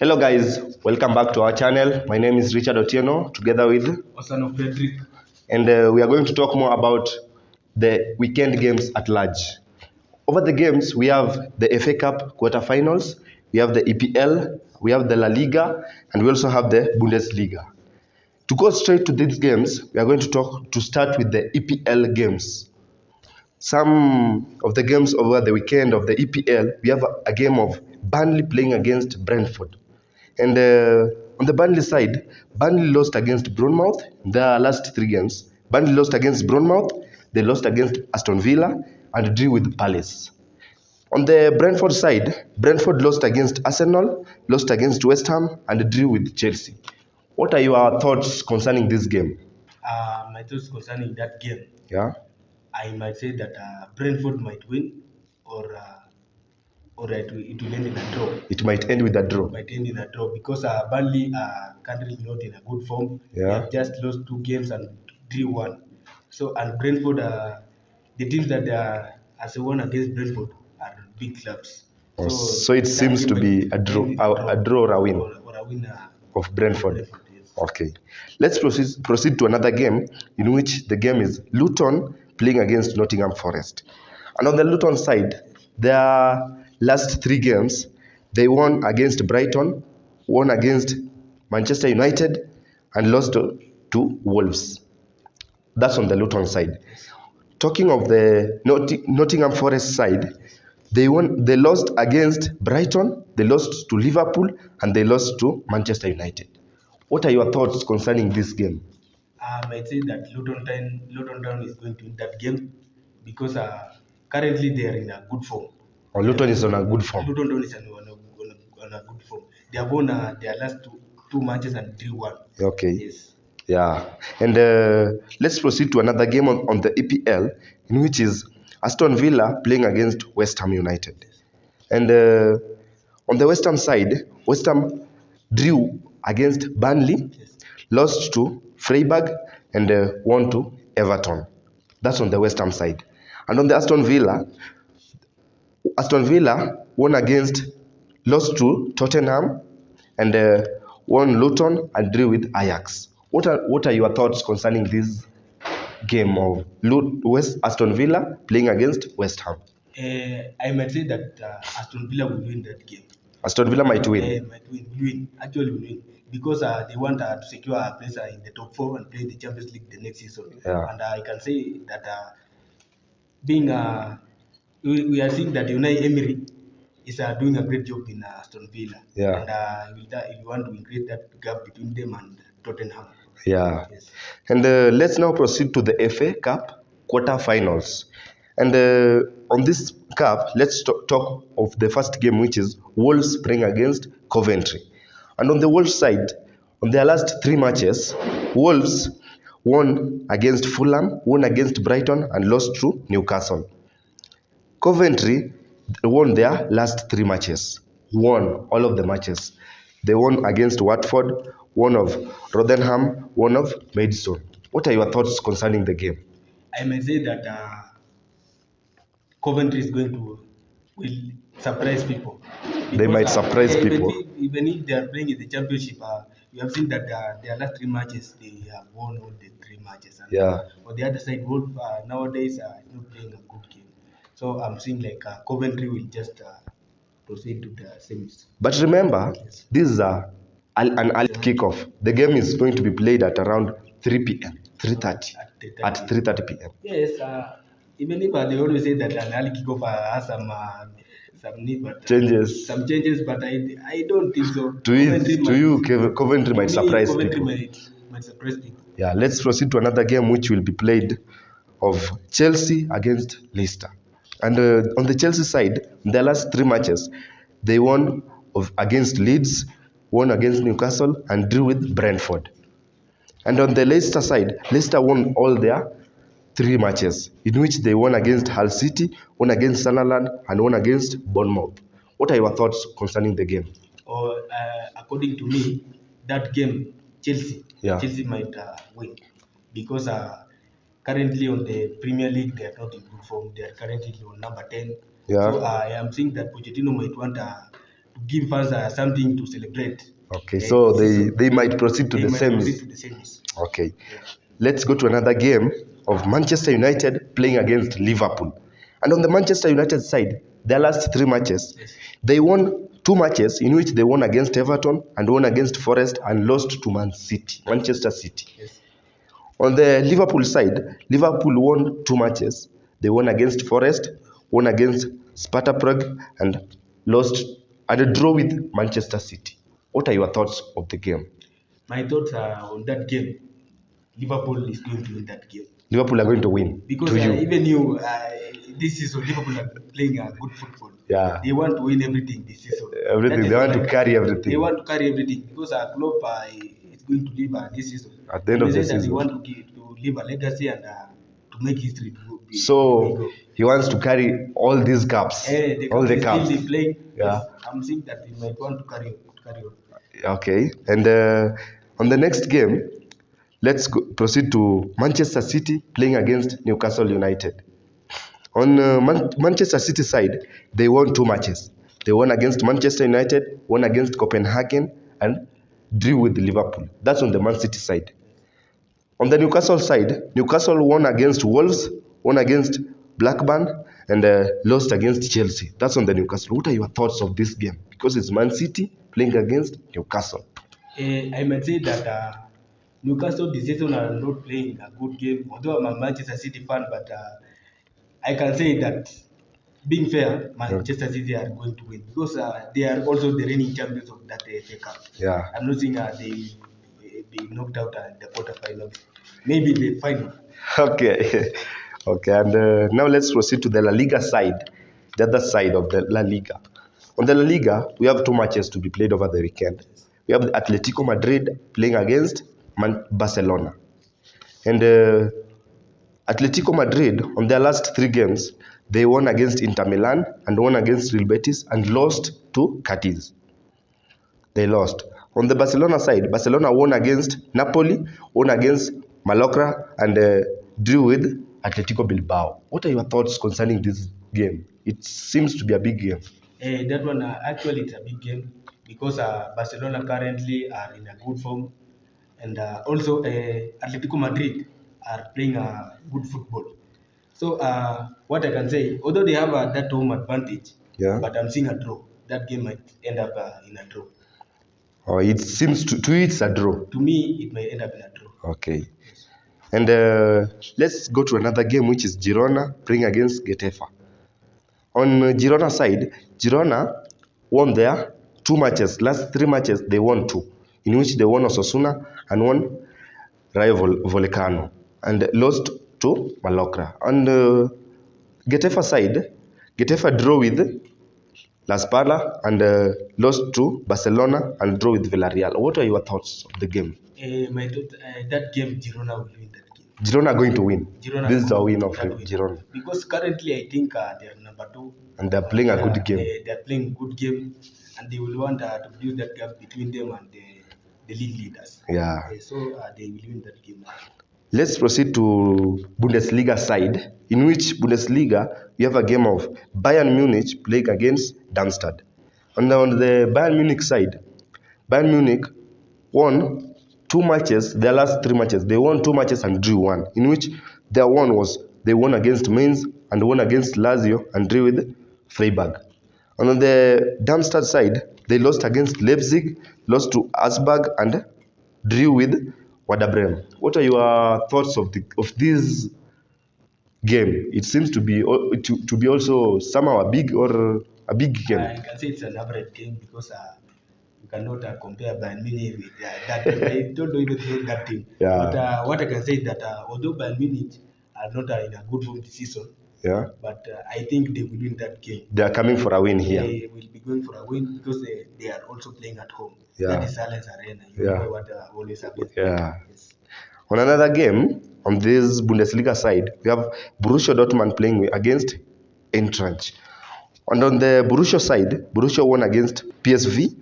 Hello guys, welcome back to our channel. My name is Richard Otieno together with Osano Frederick. and we are going to talk more about the weekend games at large. Over the games, we have the FA Cup quarterfinals, we have the EPL, we have the La Liga, and we also have the Bundesliga. To go straight to these games, we are going to start with the EPL games. Some of the games over the weekend of the EPL, we have a game of Burnley playing against Brentford. And on the Burnley side, Burnley lost against Bournemouth in their last three games. Burnley lost against Bournemouth, they lost against Aston Villa, and drew with Palace. On the Brentford side, Brentford lost against Arsenal, lost against West Ham, and drew with Chelsea. What are your thoughts concerning this game? My thoughts concerning that game, Yeah. I might say that Brentford might win, or it will end in a draw. It might end with a draw. It might end in a draw because Burnley are currently not in a good form. Yeah. They have just lost 2 games and drew 1. So and Brentford, the teams that has won against Brentford are big clubs. Oh, so it that seems game to might be a end draw, in a draw or a win or a win of Brentford. yes. Okay, let's proceed to another game in which the game is Luton playing against Nottingham Forest. And on the Luton side, their last three games, they won against Brighton, won against Manchester United, and lost to Wolves. That's on the Luton side. Talking of the Nottingham Forest side, they lost against Brighton, they lost to Liverpool, and they lost to Manchester United. What are your thoughts concerning this game? I might say that Luton Town is going to win that game because currently they are in a good form. Or Luton is on a good form. Luton Town is on a good form. They have won their last two matches and drew 1. Okay. Yes. Yeah. And let's proceed to another game on the EPL, in which is Aston Villa playing against West Ham United. And on the West Ham side, West Ham drew against Burnley, Yes. lost to Freiburg, and won to Everton. That's on the West Ham side. And on the Aston Villa lost to Tottenham, and won Luton and drew with Ajax. What are your thoughts concerning this game of Aston Villa playing against West Ham? I might say that Aston Villa will win that game. Aston Villa might win. Actually will win. Because they want to secure a place in the top 4 and play the Champions League the next season. Yeah. And I can say that being we are seeing that Unai Emery is doing a great job in Aston Villa. Yeah. And he want to increase that gap between them and Tottenham. Yeah. Yes. And let's now proceed to the FA Cup quarterfinals. And on this cup, let's talk of the first game, which is Wolves playing against Coventry. And on the Wolves side, on their last 3 matches, Wolves won against Fulham, won against Brighton, and lost to Newcastle. Coventry won their last 3 matches, won all of the matches. They won against Watford, one of Rotherham, one of Maidstone. What are your thoughts concerning the game? I may say that Coventry is going to will surprise people. They might surprise people. Even if they are playing in the championship, you have seen that their last 3 matches they have won all the 3 matches. And Yeah. on the other side, Wolf nowadays is not playing a good game. So I'm seeing like Coventry will just proceed to the semis. But remember, Yes. this is an early kickoff. The game is going to be played at around 3 p.m., 3:30, at 3:30 p.m. Yes, even if they always say that an early kickoff has some need, but Changes. some changes, but I don't think so. Coventry might surprise Coventry people. might surprise people. Yeah, let's proceed to another game which will be played of Chelsea against Leicester. And on the Chelsea side, in their last 3 matches, they won against Leeds, won against Newcastle, and drew with Brentford. And on the Leicester side, Leicester won all their 3 matches, in which they won against Hull City, won against Sunderland, and won against Bournemouth. What are your thoughts concerning the game? Or according to me, that game Chelsea might win because currently on the Premier League they are not in good form. They are currently on number 10. Yeah. So I am seeing that Pochettino might want give fans something to celebrate. Okay, so they might proceed to they the might semis. proceed to the semis. Okay. Yeah. Let's go to another game of Manchester United playing against Liverpool. And on the Manchester United side, their last 3 matches, Yes. they won 2 matches in which they won against Everton and won against Forest and lost to Manchester City. Yes. On the Liverpool side, Liverpool won 2 matches. They won against Forest, won against Sparta Prague, and lost and a draw with Manchester City. What are your thoughts of the game? My thoughts are on that game. Liverpool is going to win that game. Liverpool are going to win. Because to you. even this season, Liverpool are playing good football. Yeah. They want to win everything this season. Everything. They want to carry everything. They want to carry everything because Klopp is going to leave this season. At the end of the season. They want to leave a legacy and to make history. So he wants to carry all these cups, all the cups. Still playing. Yeah. Yes, I'm saying that he might want to carry on. Okay. And on the next game, let's proceed to Manchester City playing against Newcastle United. On Manchester City side, they won 2 matches. They won against Manchester United, won against Copenhagen, and drew with Liverpool. That's on the Man City side. On the Newcastle side, Newcastle won against Wolves, won against Blackburn, and lost against Chelsea. That's on the Newcastle. What are your thoughts of this game? Because it's Man City playing against Newcastle. I might say that Newcastle this season are not playing a good game. Although I'm a Manchester City fan, but I can say that being fair, Manchester City are going to win because they are also the reigning champions of that FA Cup. Yeah. I'm not saying they be knocked out in the quarterfinals. Maybe the final. Okay. Okay, and now let's proceed to the La Liga side, the other side of the La Liga. On the La Liga, we have 2 matches to be played over the weekend. We have Atletico Madrid playing against Barcelona. And Atletico Madrid, on their last 3 games, they won against Inter Milan and won against Real Betis and lost to Cadiz. They lost. On the Barcelona side, Barcelona won against Napoli, won against Mallorca, and drew with Atletico Bilbao. What are your thoughts concerning this game? It seems to be a big game. That one, actually, it's a big game because Barcelona currently are in a good form, and also Atletico Madrid are playing good football. So what I can say, although they have that home advantage, but I'm seeing a draw. That game might end up in a draw. Oh, it seems to you it's a draw. To me, it may end up in a draw. Okay. And let's go to another game, which is Girona playing against Getafe. On Girona side, Girona won their 2 matches. Last 3 matches, they won 2, in which they won Osasuna and won Rayo Vallecano, and lost to Mallorca. On the Getafe side, Getafe drew with Las Palmas and lost to Barcelona and drew with Villarreal. What are your thoughts of the game? My thought, that game, Girona will win that game. Girona are going to win. Girona This is a win of Girona. Because currently, I think they're number 2. And they're playing a good game. They're playing a good game, and they will want to build that gap between them and the league leaders. Yeah. So they will win that game. Let's proceed to Bundesliga side, in which Bundesliga, you have a game of Bayern Munich playing against Darmstadt. And on the Bayern Munich side, Bayern Munich won 2 matches, their last 3 matches. They won 2 matches and drew 1, in which their one was they won against Mainz and won against Lazio and drew with Freiburg. And on the Darmstadt side, they lost against Leipzig, lost to Augsburg, and drew with Werder Bremen. What are your thoughts of this game? It seems to be also somehow a big game. I can say it's an average game because you cannot compare Bayern Munich with that team. I don't even know that team. Yeah. But what I can say is that although Bayern Munich are not in a good form this season, but I think they will win that game. They are coming for a win here. They will be going for a win because they are also playing at home. Yeah. That is Allianz Arena. You know what always happens. Yeah. Yes. On another game, on this Bundesliga side, we have Borussia Dortmund playing against Eintracht. And on the Borussia side, Borussia won against PSV,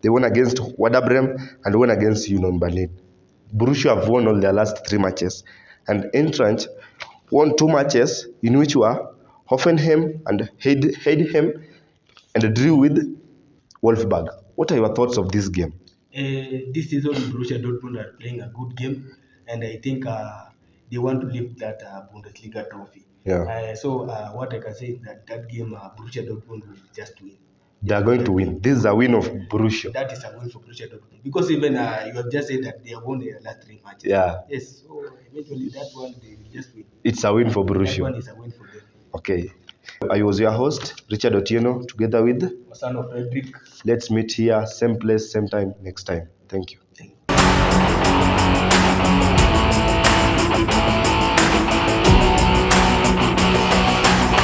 they won against Werder Bremen, and won against Union Berlin. Borussia have won all their last 3 matches. And Eintracht won 2 matches, in which were Hoffenheim and Heidenheim, and drew with Wolfsburg. What are your thoughts of this game? This season, Borussia Dortmund are playing a good game, and I think they want to lift that Bundesliga trophy. Yeah. So what I can say is that game, Borussia Dortmund will just win. They are going to win. This is a win of Borussia. That is a win for Borussia Dortmund because even you have just said that they have won their last 3 matches. Yeah. Yes. So eventually that one they will just win. It's a win for That Borussia. one is a win for them. Okay. I was your host, Richard Otieno, together with Masano Frederick. Let's meet here, same place, same time, next time. Thank you. Thank you.